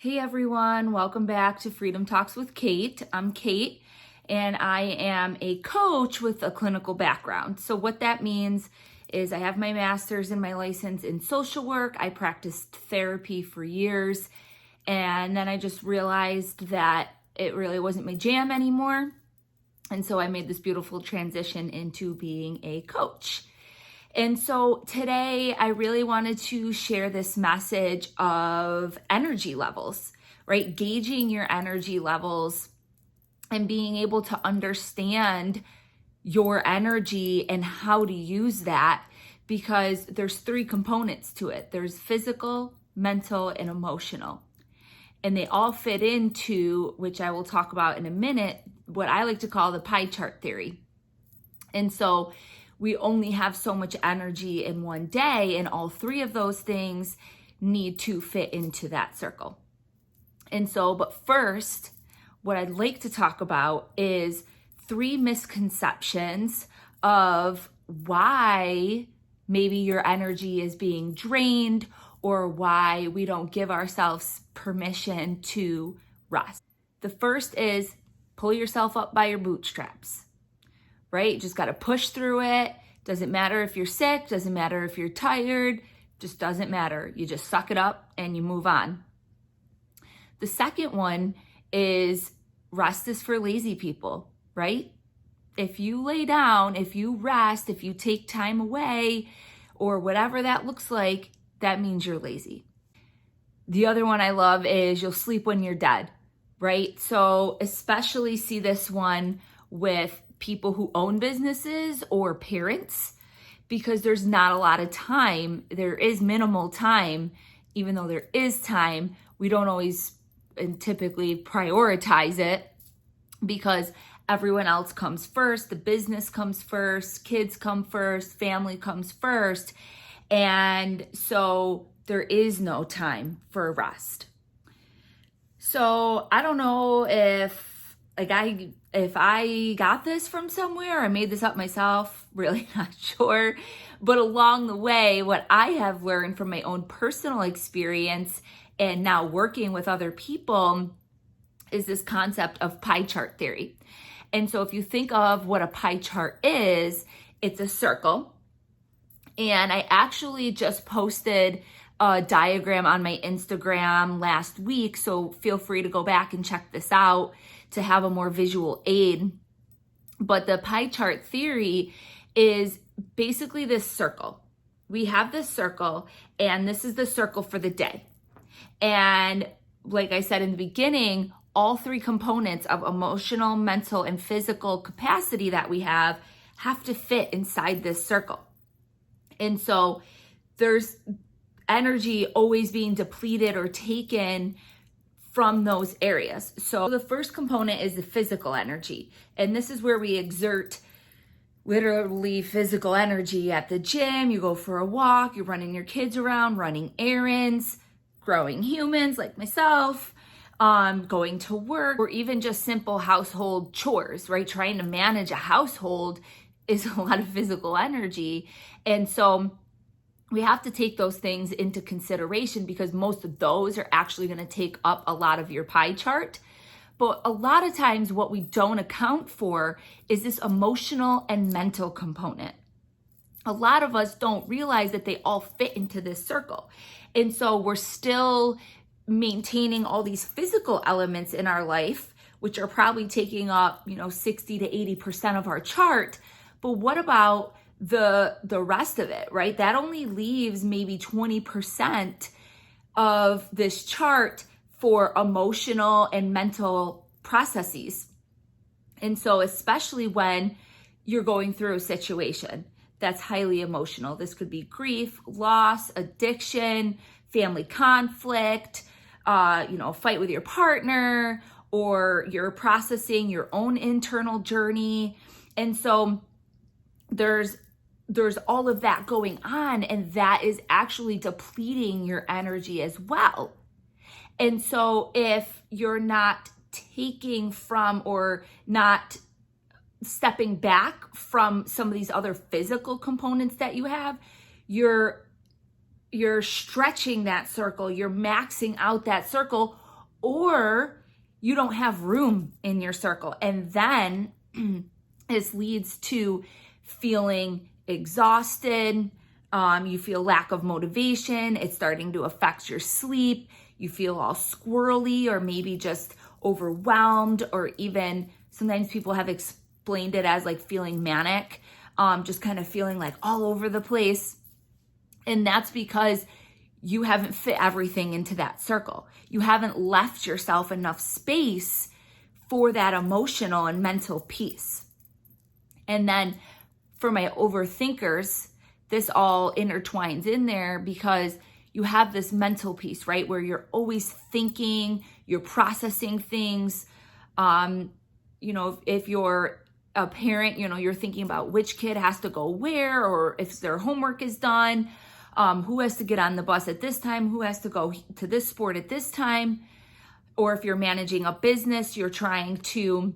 Hey everyone, welcome back to Freedom Talks with Kate. I'm Kate and I am a coach with a clinical background. So what that means is I have my master's and my license in social work. I practiced therapy for years and then I just realized that it really wasn't my jam anymore. And so I made this beautiful transition into being a coach. And so today I really wanted to share this message of energy levels, right? Gauging your energy levels and being able to understand your energy and how to use that, because there's three components to it. There's physical, mental, and emotional. And they all fit into, which I will talk about in a minute, what I like to call the pie chart theory. And so we only have so much energy in one day, and all three of those things need to fit into that circle. And so, but first, what I'd like to talk about is three misconceptions of why maybe your energy is being drained or why we don't give ourselves permission to rest. The first is pull yourself up by your bootstraps. Right? You just got to push through it. Doesn't matter if you're sick, doesn't matter if you're tired, just doesn't matter. You just suck it up and you move on. The second one is rest is for lazy people, right? If you lay down, if you rest, if you take time away, or whatever that looks like, that means you're lazy. The other one I love is you'll sleep when you're dead, right? So especially see this one with people who own businesses or parents, because there's not a lot of time. There is minimal time. Even though there is time, we don't always and typically prioritize it because everyone else comes first. The business comes first, kids come first, family comes first. And so there is no time for rest. So I don't know if I got this from somewhere, I made this up myself, really not sure. But along the way, what I have learned from my own personal experience and now working with other people is this concept of pie chart theory. And so if you think of what a pie chart is, it's a circle. And I actually just posted a diagram on my Instagram last week, so feel free to go back and check this out to have a more visual aid. But the pie chart theory is basically this circle. We have this circle, and this is the circle for the day. And like I said in the beginning, all three components of emotional, mental, and physical capacity that we have to fit inside this circle. And so there's energy always being depleted or taken from those areas. So the first component is the physical energy. And this is where we exert literally physical energy at the gym. You go for a walk, you're running your kids around, running errands, growing humans like myself, going to work, or even just simple household chores, right? Trying to manage a household is a lot of physical energy. And so we have to take those things into consideration because most of those are actually going to take up a lot of your pie chart. But a lot of times what we don't account for is this emotional and mental component. A lot of us don't realize that they all fit into this circle. And so we're still maintaining all these physical elements in our life, which are probably taking up, 60 to 80% of our chart. But what about the rest of it, right? That only leaves maybe 20% of this chart for emotional and mental processes. And so especially when you're going through a situation that's highly emotional, this could be grief, loss, addiction, family conflict, fight with your partner, or you're processing your own internal journey. And so there's all of that going on, and that is actually depleting your energy as well. And so if you're not taking from or not stepping back from some of these other physical components that you have, you're stretching that circle, you're maxing out that circle, or you don't have room in your circle. And then this leads to feeling exhausted. You feel lack of motivation. It's starting to affect your sleep. You feel all squirrely or maybe just overwhelmed, or even sometimes people have explained it as like feeling manic, just kind of feeling like all over the place. And that's because you haven't fit everything into that circle. You haven't left yourself enough space for that emotional and mental piece. And then for my overthinkers, this all intertwines in there because you have this mental piece, right? Where you're always thinking, you're processing things. If you're a parent, you're thinking about which kid has to go where, or if their homework is done, who has to get on the bus at this time, who has to go to this sport at this time. Or if you're managing a business, you're trying to,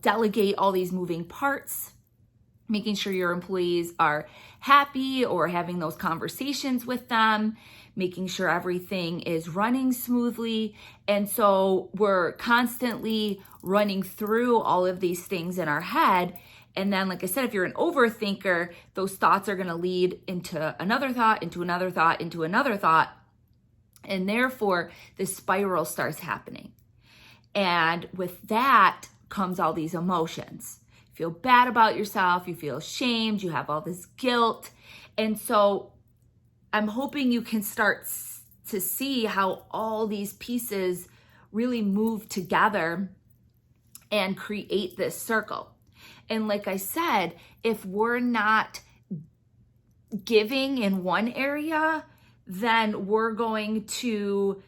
delegate all these moving parts, making sure your employees are happy or having those conversations with them, making sure everything is running smoothly. And so we're constantly running through all of these things in our head. And then, like I said, if you're an overthinker, those thoughts are going to lead into another thought, into another thought, into another thought. And therefore, this spiral starts happening. And with that comes all these emotions. You feel bad about yourself, you feel ashamed, you have all this guilt. And so I'm hoping you can start to see how all these pieces really move together and create this circle. And like I said, if we're not giving in one area, then we're going to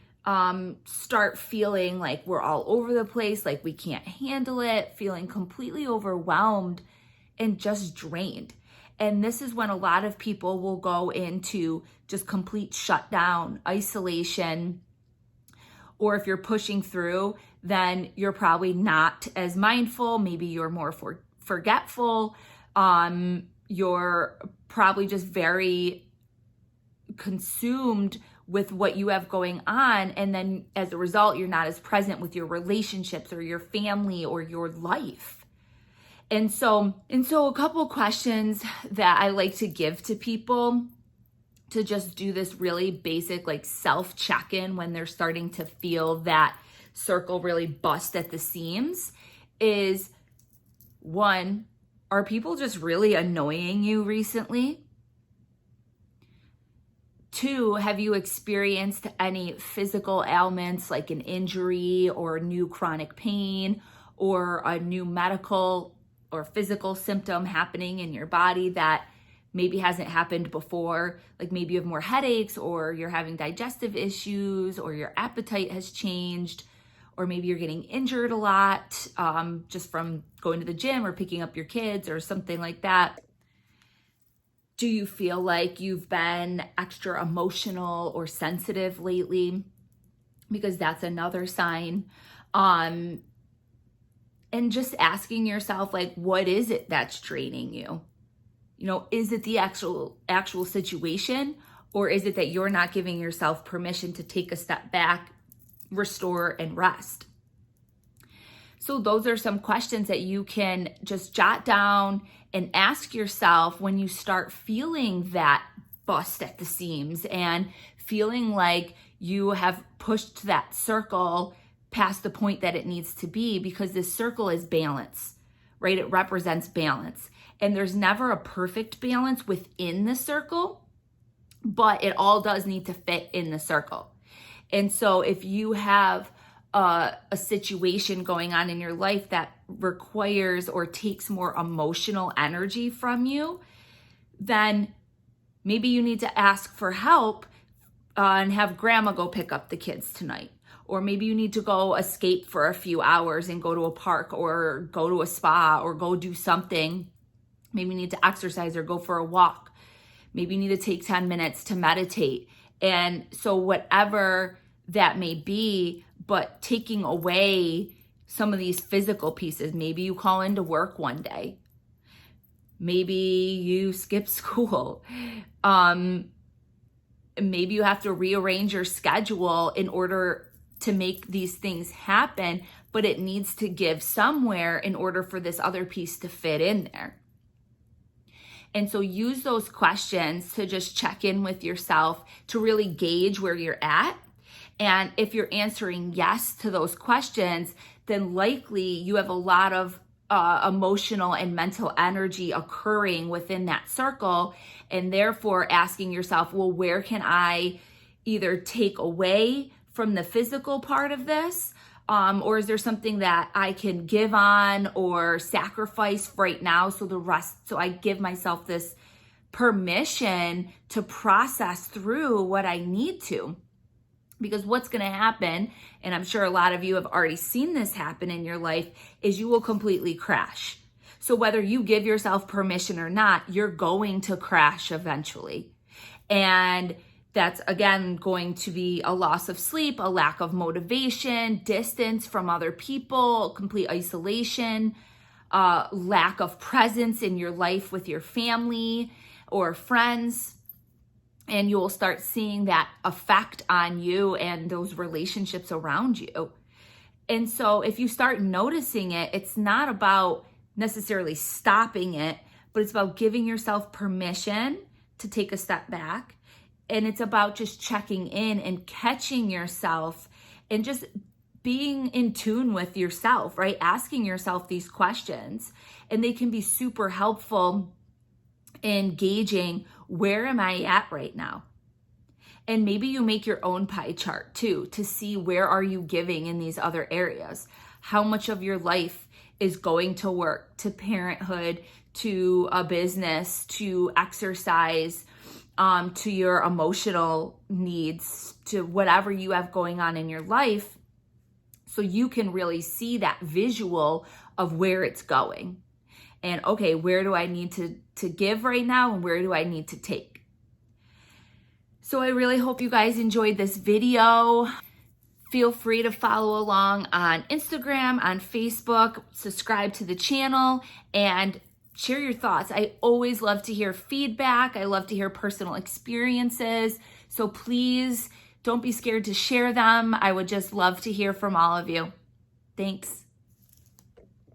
start feeling like we're all over the place, like we can't handle it, feeling completely overwhelmed and just drained. And this is when a lot of people will go into just complete shutdown, isolation, or if you're pushing through, then you're probably not as mindful. Maybe you're more forgetful. You're probably just very consumed with what you have going on. And then as a result, you're not as present with your relationships or your family or your life. And so a couple questions that I like to give to people to just do this really basic like self-check-in when they're starting to feel that circle really bust at the seams is, one, are people just really annoying you recently? Two, have you experienced any physical ailments like an injury or new chronic pain or a new medical or physical symptom happening in your body that maybe hasn't happened before? Like maybe you have more headaches, or you're having digestive issues, or your appetite has changed, or maybe you're getting injured a lot just from going to the gym or picking up your kids or something like that. Do you feel like you've been extra emotional or sensitive lately? Because that's another sign. And just asking yourself, like, what is it that's draining you? Is it the actual situation, or is it that you're not giving yourself permission to take a step back, restore, and rest? So those are some questions that you can just jot down and ask yourself when you start feeling that bust at the seams and feeling like you have pushed that circle past the point that it needs to be, because this circle is balance, right? It represents balance. And there's never a perfect balance within the circle, but it all does need to fit in the circle. And so if you have a situation going on in your life that requires or takes more emotional energy from you, then maybe you need to ask for help and have grandma go pick up the kids tonight. Or maybe you need to go escape for a few hours and go to a park or go to a spa or go do something. Maybe you need to exercise or go for a walk. Maybe you need to take 10 minutes to meditate. And so whatever that may be, but taking away some of these physical pieces. Maybe you call into work one day. Maybe you skip school. Maybe you have to rearrange your schedule in order to make these things happen, but it needs to give somewhere in order for this other piece to fit in there. And so use those questions to just check in with yourself to really gauge where you're at. And if you're answering yes to those questions, then likely you have a lot of emotional and mental energy occurring within that circle. And therefore asking yourself, well, where can I either take away from the physical part of this? Or is there something that I can give on or sacrifice right now so I give myself this permission to process through what I need to? Because what's going to happen, and I'm sure a lot of you have already seen this happen in your life, is you will completely crash. So whether you give yourself permission or not, you're going to crash eventually. And that's, again, going to be a loss of sleep, a lack of motivation, distance from other people, complete isolation, lack of presence in your life with your family or friends. And you will start seeing that effect on you and those relationships around you. And so if you start noticing it, it's not about necessarily stopping it, but it's about giving yourself permission to take a step back. And it's about just checking in and catching yourself and just being in tune with yourself, right? Asking yourself these questions. And they can be super helpful in gauging, where am I at right now? And maybe you make your own pie chart too, to see where are you giving in these other areas. How much of your life is going to work, to parenthood, to a business, to exercise, to your emotional needs, to whatever you have going on in your life, so you can really see that visual of where it's going. And okay, where do I need to give right now, and where do I need to take? So I really hope you guys enjoyed this video. Feel free to follow along on Instagram, on Facebook, subscribe to the channel, and share your thoughts. I always love to hear feedback. I love to hear personal experiences. So please don't be scared to share them. I would just love to hear from all of you. Thanks.